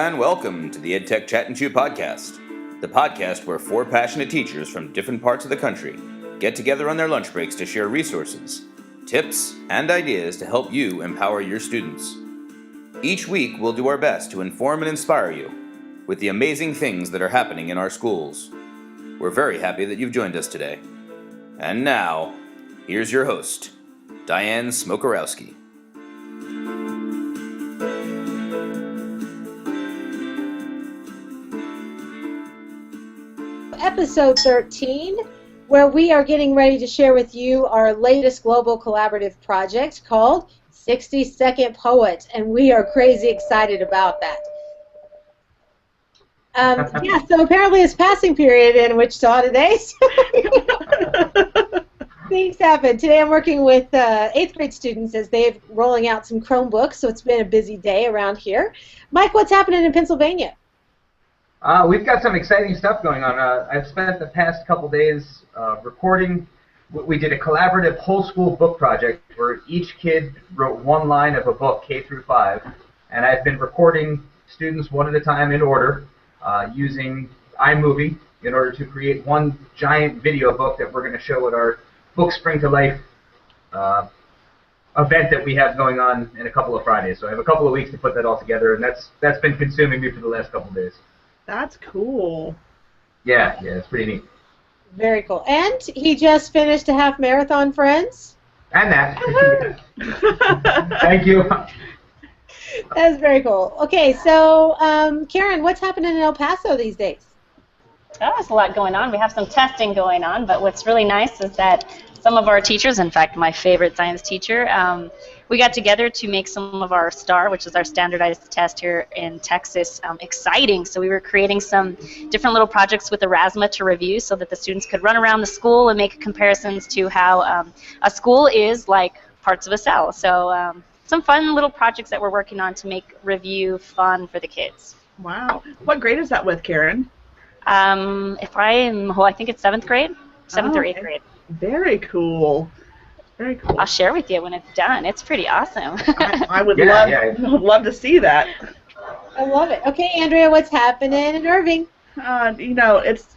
and welcome to the EdTech Chat and Chew podcast, the podcast where four passionate teachers from different parts of the country get together on their lunch breaks to share resources, tips, and ideas to help you empower your students. Each week, we'll do our best to inform and inspire you with the amazing things that are happening in our schools. We're very happy that you've joined us today. And now, here's your host, Diane Smokorowski. Episode 13, where we are getting ready to share with you our latest global collaborative project called 60-Second Poet, and we are crazy excited about that. So apparently it's passing period in Wichita today. Things happen. Today I'm working with 8th grade students as they're rolling out some Chromebooks, so it's been a busy day around here. Mike, what's happening in Pennsylvania? We've got some exciting stuff going on. I've spent the past couple days recording. We did a collaborative whole school book project where each kid wrote one line of a book, K through 5, and I've been recording students one at a time in order using iMovie in order to create one giant video book that we're going to show at our Book Spring to Life event that we have going on in a couple of Fridays. So I have a couple of weeks to put that all together, and that's been consuming me for the last couple of days. That's cool. Yeah, it's pretty neat. Very cool. And he just finished a half marathon, friends. And that. Thank you. That's very cool. Okay, so Karen, what's happening in El Paso these days? Oh, there's a lot going on. We have some testing going on, but what's really nice is that some of our teachers, in fact, my favorite science teacher, we got together to make some of our STAR, which is our standardized test here in Texas, exciting. So we were creating some different little projects with Erasmus to review so that the students could run around the school and make comparisons to how a school is like parts of a cell. So some fun little projects that we're working on to make review fun for the kids. Wow. What grade is that with, Karen? I think it's 7th grade, 7th or 8th grade. Very cool. Very cool. I'll share with you when it's done. It's pretty awesome. I would love to see that. I love it. Okay, Andrea, what's happening in Irving? It's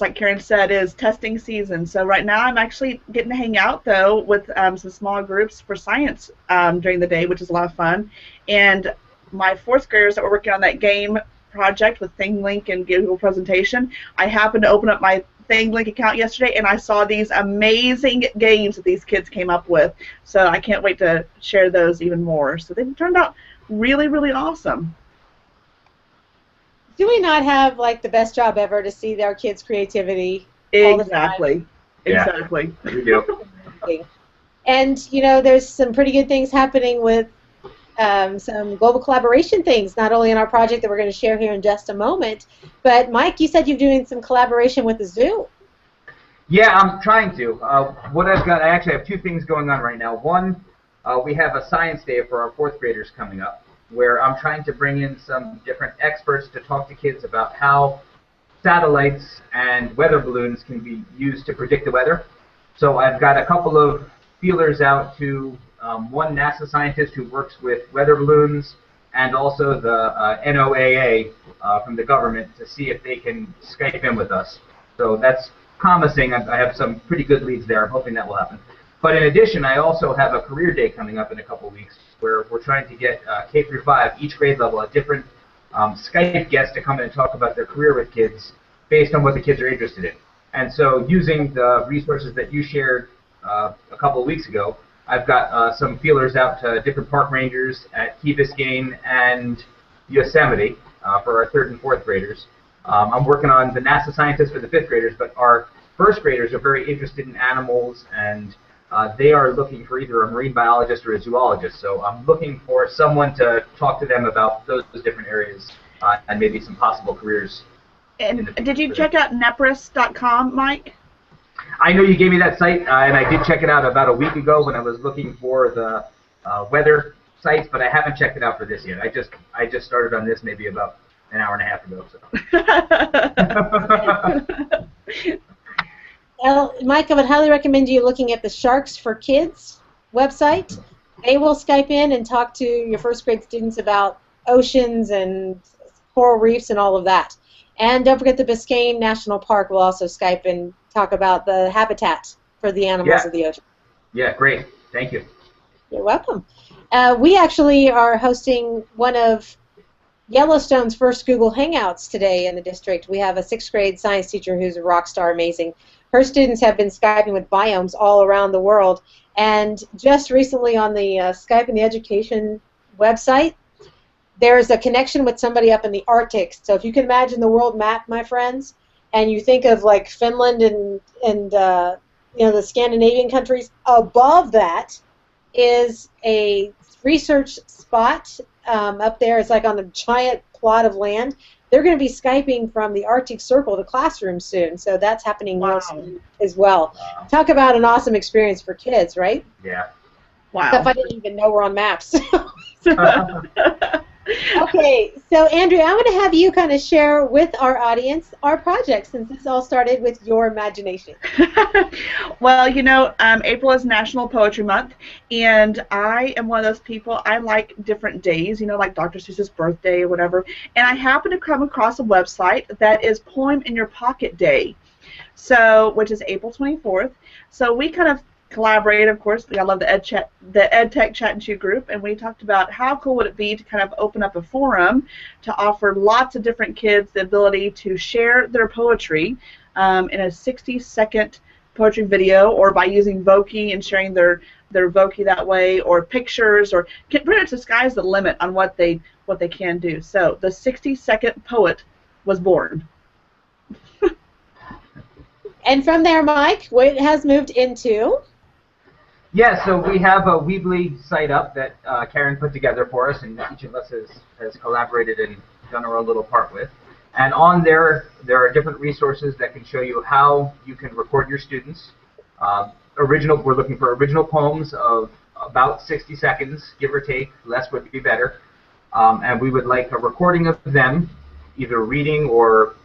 like Karen said, is testing season. So right now I'm actually getting to hang out, though, with some small groups for science during the day, which is a lot of fun. And my 4th graders that were working on that game project with ThingLink and Google Presentation, I happened to open up my ThingLink account yesterday, and I saw these amazing games that these kids came up with. So I can't wait to share those even more. So they turned out really, really awesome. Do we not have like the best job ever to see our kids' creativity? Exactly. Yeah. Exactly. We do. And there's some pretty good things happening with some global collaboration things, not only in our project that we're going to share here in just a moment, but Mike, you said you're doing some collaboration with the zoo. Yeah, I'm trying to. What I've got, I actually have 2 things going on right now. One, we have a science day for our 4th graders coming up, where I'm trying to bring in some different experts to talk to kids about how satellites and weather balloons can be used to predict the weather. So I've got a couple of feelers out to one NASA scientist who works with weather balloons and also the NOAA from the government to see if they can Skype in with us. So that's promising. I have some pretty good leads there. I'm hoping that will happen. But in addition, I also have a career day coming up in a couple weeks where we're trying to get K through 5, each grade level, a different Skype guest to come in and talk about their career with kids based on what the kids are interested in. And so using the resources that you shared a couple of weeks ago, I've got some feelers out to different park rangers at Key Biscayne and Yosemite for our 3rd and 4th graders. I'm working on the NASA scientists for the 5th graders, but our 1st graders are very interested in animals, and they are looking for either a marine biologist or a zoologist. So I'm looking for someone to talk to them about those different areas and maybe some possible careers. And did you check out nepris.com, Mike? I know you gave me that site, and I did check it out about a week ago when I was looking for the weather sites, but I haven't checked it out for this yet. I just started on this maybe about an hour and a half ago. So. Well, Mike, I would highly recommend you looking at the Sharks for Kids website. They will Skype in and talk to your 1st grade students about oceans and coral reefs and all of that. And don't forget the Biscayne National Park will also Skype and talk about the habitat for the animals of the ocean. Yeah, great. Thank you. You're welcome. We actually are hosting one of Yellowstone's first Google Hangouts today in the district. We have a 6th grade science teacher who's a rock star, amazing. Her students have been Skyping with biomes all around the world. And just recently on the Skype in the Education website, there's a connection with somebody up in the Arctic. So if you can imagine the world map, my friends, and you think of like Finland and the Scandinavian countries, above that is a research spot up there. It's like on a giant plot of land. They're going to be Skyping from the Arctic Circle to classrooms soon, so that's happening as well. Wow. Talk about an awesome experience for kids, right? Yeah. Wow. Stuff I didn't even know were on maps. Okay, so Andrea, I'm going to have you kind of share with our audience our project, since this all started with your imagination. Well, April is National Poetry Month, and I am one of those people, I like different days, like Dr. Seuss's birthday or whatever, and I happened to come across a website that is Poem in Your Pocket Day, which is April 24th. So we kind of collaborated, of course. I love the EdTech Chat and Shoot group, and we talked about how cool would it be to kind of open up a forum to offer lots of different kids the ability to share their poetry in a 60-second poetry video, or by using Voki and sharing their Voki that way, or pictures, or pretty much the sky's the limit on what they can do. So the 60-second poet was born. And from there, Mike, what it has moved into? Yeah, so we have a Weebly site up that Karen put together for us, and each of us has collaborated and done our own little part with. And on there are different resources that can show you how you can record your students. We're looking for original poems of about 60 seconds, give or take. Less would be better. And we would like a recording of them, either reading or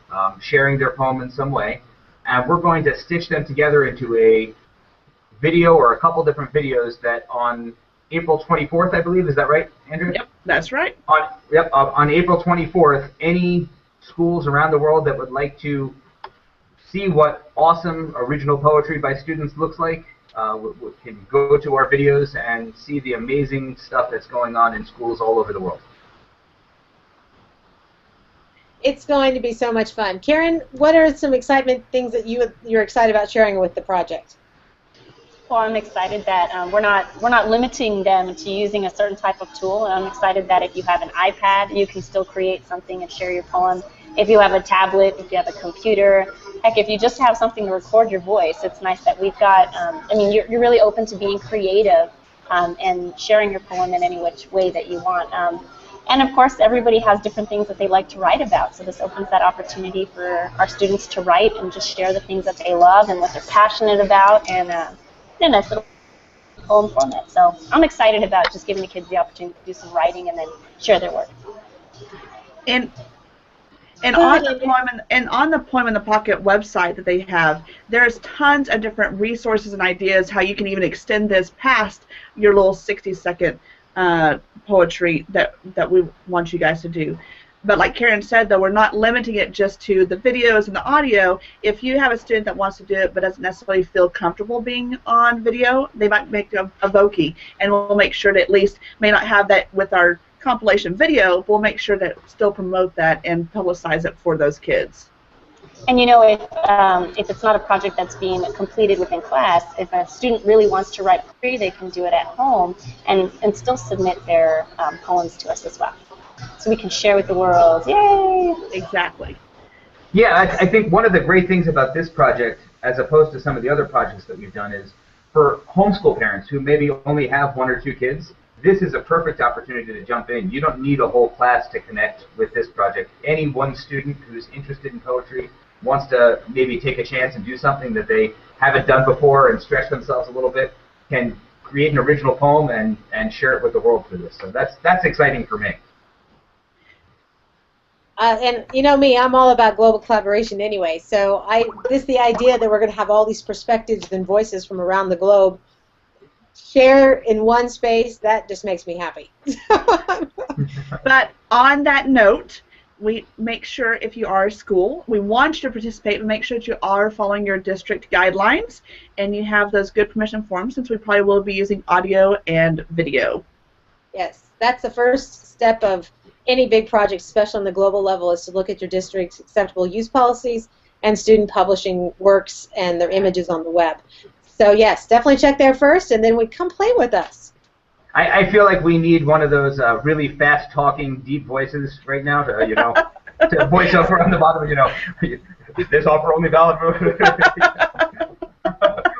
sharing their poem in some way. And we're going to stitch them together into a video, or a couple different videos, that on April 24th, I believe, is that right, Andrew? Yep, that's right. On April 24th, any schools around the world that would like to see what awesome original poetry by students looks like can go to our videos and see the amazing stuff that's going on in schools all over the world. It's going to be so much fun. Karen, what are some excitement things that you're excited about sharing with the project? Well, I'm excited that we're not limiting them to using a certain type of tool, and I'm excited that if you have an iPad, you can still create something and share your poem. If you have a tablet, if you have a computer, heck, if you just have something to record your voice, it's nice that we've got, you're really open to being creative and sharing your poem in any which way that you want. And of course, everybody has different things that they like to write about, so this opens that opportunity for our students to write and just share the things that they love and what they're passionate about, and in a nice little poem format. So I'm excited about just giving the kids the opportunity to do some writing and then share their work. And on the Poem in the Pocket website that they have, there's tons of different resources and ideas how you can even extend this past your little 60-second poetry that we want you guys to do. But like Karen said, though, we're not limiting it just to the videos and the audio. If you have a student that wants to do it but doesn't necessarily feel comfortable being on video, they might make a Voki, and we'll make sure to at least, may not have that with our compilation video, we'll make sure to still promote that and publicize it for those kids. And if it's not a project that's being completed within class, if a student really wants to write poetry, they can do it at home and still submit their poems to us as well. So we can share with the world. Yay! Exactly. Yeah, I think one of the great things about this project, as opposed to some of the other projects that we've done, is for homeschool parents who maybe only have 1 or 2 kids, this is a perfect opportunity to jump in. You don't need a whole class to connect with this project. Any one student who's interested in poetry, wants to maybe take a chance and do something that they haven't done before and stretch themselves a little bit, can create an original poem and share it with the world through this. So that's exciting for me. And you know me, I'm all about global collaboration anyway. So the idea that we're going to have all these perspectives and voices from around the globe share in one space, that just makes me happy. But on that note, we make sure if you are a school, we want you to participate, but make sure that you are following your district guidelines and you have those good permission forms, since we probably will be using audio and video. Yes, that's the first step of any big project, especially on the global level, is to look at your district's acceptable use policies and student publishing works and their images on the web. So yes, definitely check there first, and then come play with us. I feel like we need one of those really fast-talking, deep voices right now to, to voice over on the bottom, this offer only valid for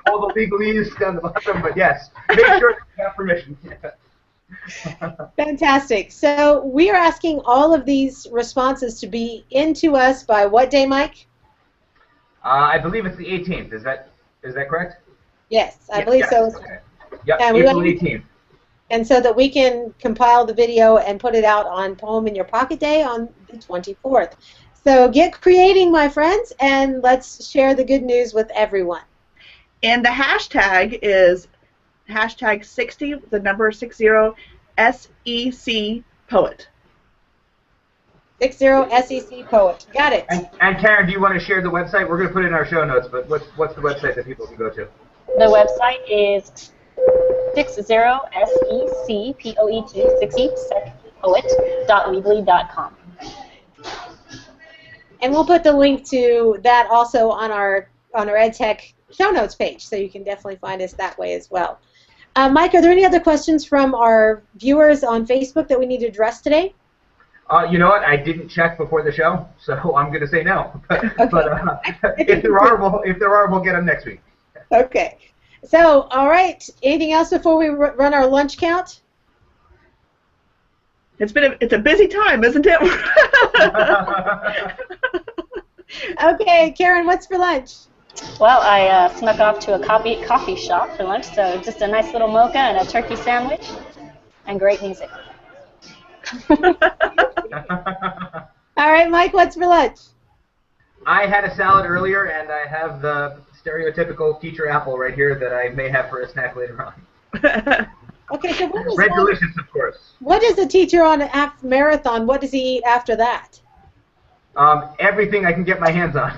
all the legalese down the bottom, but yes, make sure that you have permission. Fantastic. So we are asking all of these responses to be into us by what day, Mike? I believe it's the 18th. Is that correct? Yes, I believe so. Okay. Yep, And April 18th. And so that we can compile the video and put it out on Poem in Your Pocket Day on the 24th. So get creating, my friends, and let's share the good news with everyone. And the hashtag is hashtag 60, the number 60, SEC Poet. 60 SEC Poet. Got it. And Karen, do you want to share the website? We're going to put it in our show notes, but what's the website that people can go to? The website is 60SECPOET.weebly.com. And we'll put the link to that also on our EdTech show notes page, so you can definitely find us that way as well. Mike, are there any other questions from our viewers on Facebook that we need to address today? You know what? I didn't check before the show, so I'm going to say no. Okay. But if there are, we'll get them next week. Okay. So, all right. Anything else before we run our lunch count? It's a busy time, isn't it? Okay, Karen, what's for lunch? Well, I snuck off to a coffee shop for lunch, so just a nice little mocha and a turkey sandwich, and great music. All right, Mike, what's for lunch? I had a salad earlier, and I have the stereotypical teacher apple right here that I may have for a snack later on. Okay, so what is Red Delicious, of course. What is a teacher on a half marathon? What does he eat after that? Everything I can get my hands on.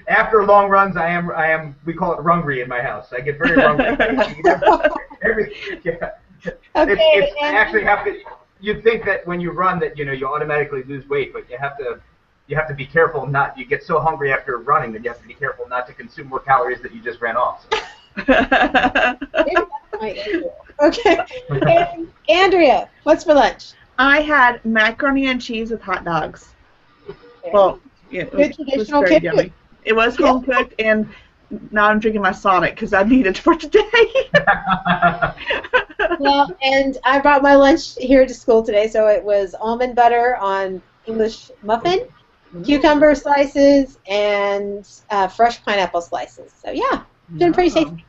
After long runs, I am. We call it rungry in my house. I get very rungry. Yeah. Okay. I actually have to. You'd think that when you run that you automatically lose weight, but you have to be careful not. You get so hungry after running that you have to be careful not to consume more calories that you just ran off. Okay. And Andrea, what's for lunch? I had macaroni and cheese with hot dogs. Okay. Well, yeah, Good traditional very kid yummy. food. It was home cooked, and now I'm drinking my Sonic because I need it for today. Well, and I brought my lunch here to school today, so it was almond butter on English muffin, cucumber slices, and fresh pineapple slices. So yeah, been pretty tasty.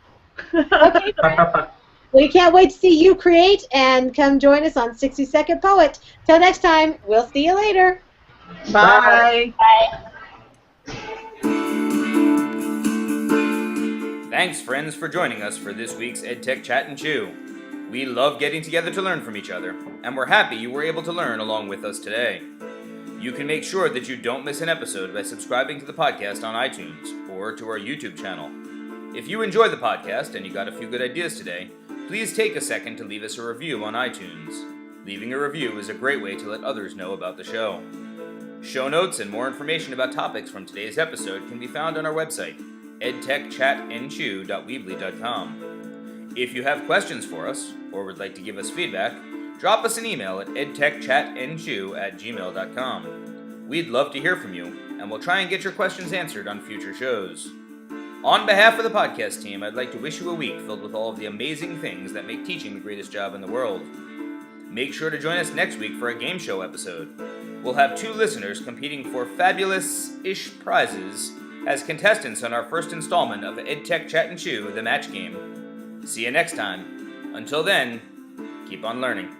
Okay, friends. We can't wait to see you create, and come join us on 60 Second Poet. Till next time, we'll see you later. Bye. Bye. Thanks, friends, for joining us for this week's EdTech Chat and Chew. We love getting together to learn from each other, and we're happy you were able to learn along with us today. You can make sure that you don't miss an episode by subscribing to the podcast on iTunes or to our YouTube channel. If you enjoy the podcast and you got a few good ideas today, please take a second to leave us a review on iTunes. Leaving a review is a great way to let others know about the show. Show notes and more information about topics from today's episode can be found on our website, edtechchatandchew.weebly.com. If you have questions for us, or would like to give us feedback, drop us an email at edtechchatandchew@gmail.com. We'd love to hear from you, and we'll try and get your questions answered on future shows. On behalf of the podcast team, I'd like to wish you a week filled with all of the amazing things that make teaching the greatest job in the world. Make sure to join us next week for a game show episode. We'll have 2 listeners competing for fabulous-ish prizes as contestants on our first installment of EdTech Chat and Chew, the match game. See you next time. Until then, keep on learning.